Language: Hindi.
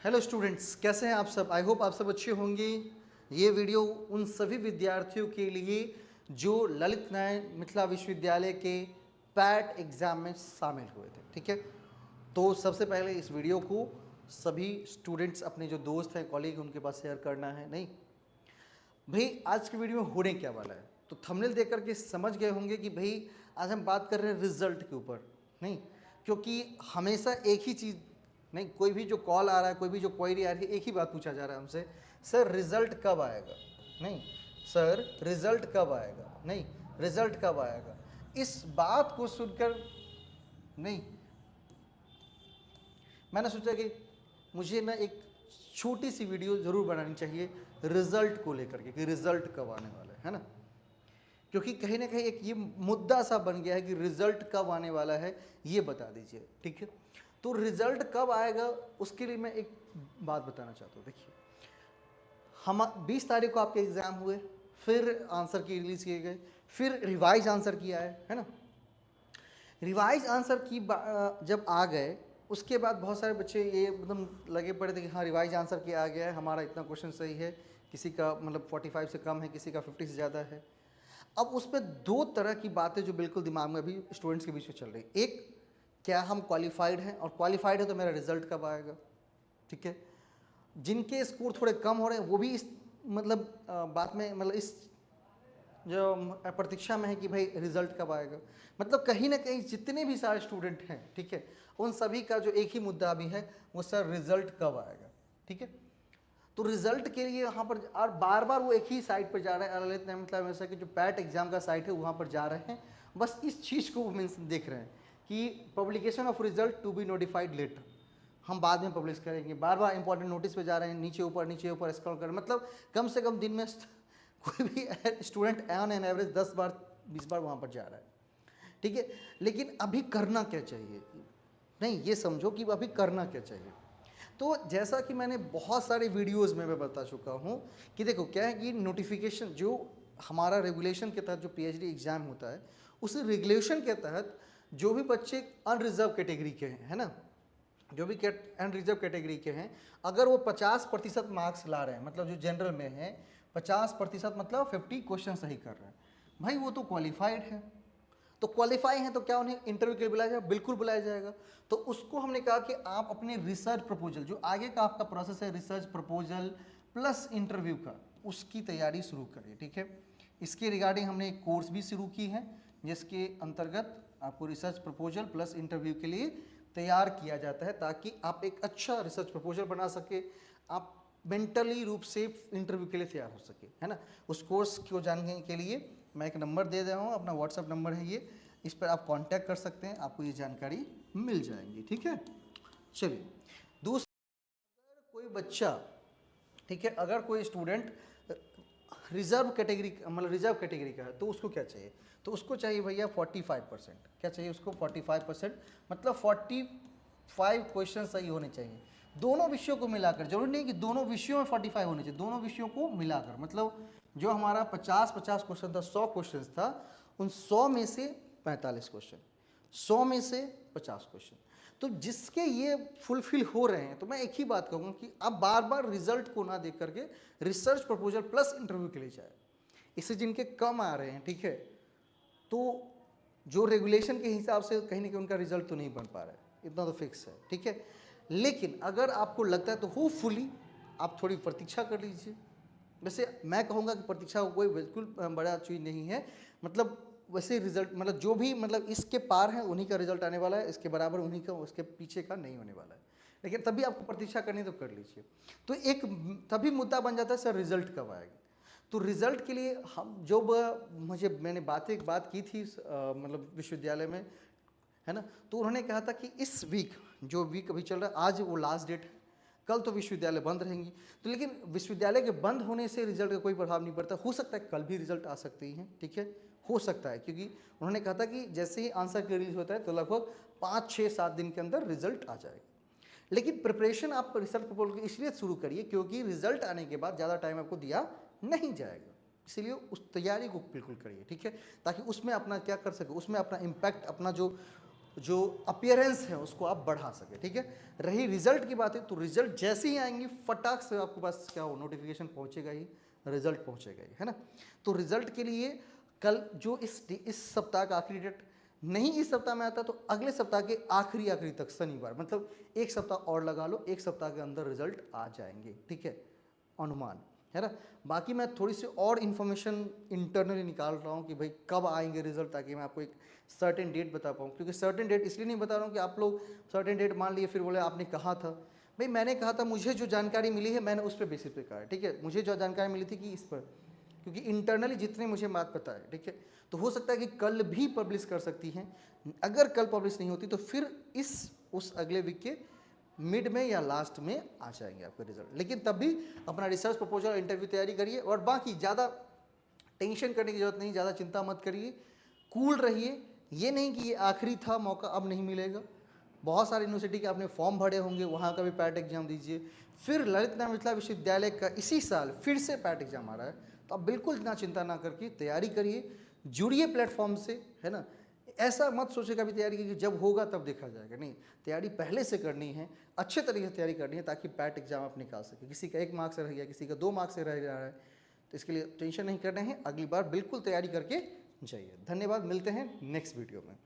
हेलो स्टूडेंट्स, कैसे हैं आप सब। आई होप आप सब अच्छे होंगे। ये वीडियो उन सभी विद्यार्थियों के लिए जो ललित नारायण मिथिला विश्वविद्यालय के पैट एग्ज़ाम में शामिल हुए थे। ठीक है, तो सबसे पहले इस वीडियो को सभी स्टूडेंट्स अपने जो दोस्त हैं, कॉलीग, उनके पास शेयर करना है। नहीं भाई, आज की वीडियो में होने क्या वाला है, तो थंबनेल देख करके समझ गए होंगे कि भाई आज हम बात कर रहे हैं रिजल्ट के ऊपर। नहीं, क्योंकि हमेशा एक ही चीज़ नहीं, कोई भी जो कॉल आ रहा है, कोई भी जो क्वेरी आ रही है, एक ही बात पूछा जा रहा है हमसे, सर रिजल्ट कब आएगा। नहीं सर, रिजल्ट कब आएगा। नहीं, रिजल्ट कब आएगा। इस बात को सुनकर नहीं, मैंने सोचा कि मुझे ना एक छोटी सी वीडियो ज़रूर बनानी चाहिए रिजल्ट को लेकर के, कि रिजल्ट कब आने वाला है ना। क्योंकि कहीं ना कहीं एक ये मुद्दा सा बन गया है कि रिजल्ट कब आने वाला है, ये बता दीजिए। ठीक है, तो रिजल्ट कब आएगा उसके लिए मैं एक बात बताना चाहता हूँ। देखिए, हम 20 तारीख को आपके एग्ज़ाम हुए, फिर आंसर की रिलीज़ किए गए, फिर रिवाइज आंसर किया है ना। रिवाइज आंसर की जब आ गए, उसके बाद बहुत सारे बच्चे ये एकदम लगे पड़े थे कि हाँ रिवाइज आंसर किया आ गया है, हमारा इतना क्वेश्चन सही है, किसी का मतलब 45 से कम है, किसी का 50 से ज़्यादा है। अब उसमें दो तरह की बातें जो बिल्कुल दिमाग में अभी स्टूडेंट्स के बीच में चल रही। एक, क्या हम क्वालिफाइड हैं, और क्वालिफाइड है तो मेरा रिजल्ट कब आएगा। ठीक है, जिनके स्कोर थोड़े कम हो रहे हैं वो भी इस मतलब बात में, मतलब इस जो प्रतीक्षा में है कि भाई रिजल्ट कब आएगा। मतलब कहीं ना कहीं जितने भी सारे स्टूडेंट हैं, ठीक है, उन सभी का जो एक ही मुद्दा भी है वो सर रिजल्ट कब आएगा। ठीक है, तो रिजल्ट के लिए यहाँ पर और बार बार वो एक ही साइट पर जा रहे हैं, ललित नारायण मिथिला वैसा कि जो पैट एग्जाम का साइट है वहाँ पर जा रहे हैं, बस इस चीज़ को वो मीन्स देख रहे हैं कि publication of result to be notified letter, हम बाद में पब्लिश करेंगे। बार बार इंपॉर्टेंट नोटिस पे जा रहे हैं, नीचे ऊपर स्क्रॉल कर, मतलब कम से कम दिन में कोई भी स्टूडेंट ऑन एन एवरेज 10 बार 20 बार वहाँ पर जा रहा है। ठीक है, लेकिन अभी करना क्या चाहिए, नहीं ये समझो कि अभी करना क्या चाहिए। तो जैसा कि मैंने बहुत सारे वीडियोस में मैं बता चुका हूँ कि देखो क्या है कि नोटिफिकेशन जो हमारा रेगुलेशन के तहत जो पीएचडी एग्ज़ाम होता है, उस रेगुलेशन के तहत जो भी बच्चे अनरिजर्व कैटेगरी के हैं, है ना, जो भी अनरिजर्व कैटेगरी के हैं, अगर वो 50% मार्क्स ला रहे हैं, मतलब जो जनरल में है 50%, मतलब 50 क्वेश्चन सही कर रहे हैं, भाई वो तो क्वालिफाइड है। तो क्वालिफाई हैं तो क्या उन्हें इंटरव्यू के लिए बुलाया जाएगा, बिल्कुल बुलाया जाएगा। तो उसको हमने कहा कि आप अपने रिसर्च प्रपोजल, जो आगे का आपका प्रोसेस है रिसर्च प्रपोजल प्लस इंटरव्यू का, उसकी तैयारी शुरू करिए। ठीक है, इसके रिगार्डिंग हमने एक कोर्स भी शुरू की है जिसके अंतर्गत आपको रिसर्च प्रपोजल प्लस इंटरव्यू के लिए तैयार किया जाता है, ताकि आप एक अच्छा रिसर्च प्रपोजल बना सके, आप मेंटली रूप से इंटरव्यू के लिए तैयार हो सके, है ना। उस कोर्स को जानने के लिए मैं एक नंबर दे रहा हूँ, अपना व्हाट्सअप नंबर है ये, इस पर आप कांटेक्ट कर सकते हैं, आपको ये जानकारी मिल जाएंगी। ठीक है, चलिए दूसरा, कोई बच्चा, ठीक है, अगर कोई स्टूडेंट रिजर्व कैटेगरी, मतलब रिजर्व कैटेगरी का है, तो उसको क्या चाहिए, तो उसको चाहिए भैया 45%। क्या चाहिए उसको, 45%, मतलब 45 क्वेश्चन सही होने चाहिए दोनों विषयों को मिलाकर। जरूरी नहीं कि दोनों विषयों में 45 होने चाहिए, दोनों विषयों को मिलाकर, मतलब जो हमारा 50-50 क्वेश्चन था, 100 क्वेश्चन था, उन 100 में से 45 क्वेश्चन, 100 में से 50 क्वेश्चन, तो जिसके ये फुलफिल हो रहे हैं, तो मैं एक ही बात कहूँगा कि आप बार बार रिजल्ट को ना देख करके रिसर्च प्रपोजल प्लस इंटरव्यू के लिए जाए। इससे जिनके कम आ रहे हैं, ठीक है, तो जो रेगुलेशन के हिसाब से कहीं ना कहीं उनका रिजल्ट तो नहीं बन पा रहा है, इतना तो फिक्स है। ठीक है, लेकिन अगर आपको लगता है तो होपफुली आप थोड़ी प्रतीक्षा कर लीजिए। वैसे मैं कहूँगा कि प्रतीक्षा कोई बिल्कुल बड़ा चीज़ नहीं है, मतलब वैसे रिजल्ट, मतलब जो भी मतलब इसके पार है उन्हीं का रिजल्ट आने वाला है, इसके बराबर उन्हीं का, उसके पीछे का नहीं होने वाला है। लेकिन तभी आपको प्रतीक्षा करनी तो कर लीजिए। तो एक तभी मुद्दा बन जाता है सर रिजल्ट कब आएगा। तो रिजल्ट के लिए हम जो मैंने बात की थी मतलब विश्वविद्यालय में, है ना, तो उन्होंने कहा था कि इस वीक, जो वीक अभी चल रहा है, आज वो लास्ट डेट है, कल तो विश्वविद्यालय बंद रहेंगी। तो लेकिन विश्वविद्यालय के बंद होने से रिजल्ट का कोई प्रभाव नहीं पड़ता, हो सकता है कल भी रिजल्ट आ सकती हैं। ठीक है, हो सकता है, क्योंकि उन्होंने कहा था कि जैसे ही आंसर की रिलीज होता है तो लगभग 5-6-7 दिन के अंदर रिजल्ट आ जाएगा। लेकिन प्रिपरेशन आप रिसर्च प्रपोजल की इसलिए शुरू करिए क्योंकि रिजल्ट आने के बाद ज़्यादा टाइम आपको दिया नहीं जाएगा, इसीलिए उस तैयारी को बिल्कुल करिए। ठीक है, ताकि उसमें अपना क्या कर सके, उसमें अपना इम्पैक्ट, अपना जो जो अपीयरेंस है उसको आप बढ़ा सके, ठीक है। रही रिजल्ट की बात है, तो रिजल्ट जैसे ही आएंगी फटाक से आपके पास क्या हो, नोटिफिकेशन पहुंचेगा ही, रिजल्ट पहुंचेगा ही, है ना। तो रिजल्ट के लिए कल जो इस सप्ताह का आखिरी डेट नहीं इस सप्ताह में आता, तो अगले सप्ताह के आखिरी तक शनिवार, मतलब एक सप्ताह और लगा लो, एक सप्ताह के अंदर रिजल्ट आ जाएंगे, ठीक है, अनुमान है ना। बाकी मैं थोड़ी सी और इन्फॉर्मेशन इंटरनली निकाल रहा हूँ कि भाई कब आएंगे रिजल्ट, ताकि मैं आपको एक सर्टेन डेट बता पाऊँ। क्योंकि सर्टेन डेट इसलिए नहीं बता रहा हूँ कि आप लोग सर्टेन डेट मान लिए फिर बोले आपने कहा था। भाई मैंने कहा था, मुझे जो जानकारी मिली है मैंने उस पर बेसिस पे कहा है, ठीक है। मुझे जो जानकारी मिली थी कि इस पर, क्योंकि इंटरनली जितने मुझे बात पता है, ठीक है, तो हो सकता है कि कल भी पब्लिश कर सकती हैं। अगर कल पब्लिश नहीं होती तो फिर उस अगले वीक के मिड में या लास्ट में आ जाएंगे आपके रिजल्ट। लेकिन तब भी अपना रिसर्च प्रपोजल इंटरव्यू तैयारी करिए, और बाकी ज़्यादा टेंशन करने की जरूरत नहीं, ज़्यादा चिंता मत करिए, कूल रहिए। ये नहीं कि ये आखिरी था मौका, अब नहीं मिलेगा। बहुत सारे यूनिवर्सिटी के आपने फॉर्म भरे होंगे, वहाँ का भी पैट एग्जाम दीजिए। फिर ललित नारायण मिथिला विश्वविद्यालय का इसी साल फिर से पैट एग्जाम आ रहा है, तो आप बिल्कुल ना चिंता ना करके तैयारी करिए, जुड़िए प्लेटफॉर्म से, है ना। ऐसा मत सोचे कभी तैयारी की जब होगा तब देखा जाएगा, नहीं, तैयारी पहले से करनी है, अच्छे तरीके से तैयारी करनी है, ताकि पैट एग्जाम आप निकाल सके। किसी का 1 मार्क्स से रह गया, किसी का 2 मार्क्स से रह जा रहा है, तो इसके लिए टेंशन नहीं करना है, अगली बार बिल्कुल तैयारी करके जाइए। धन्यवाद, मिलते हैं नेक्स्ट वीडियो में।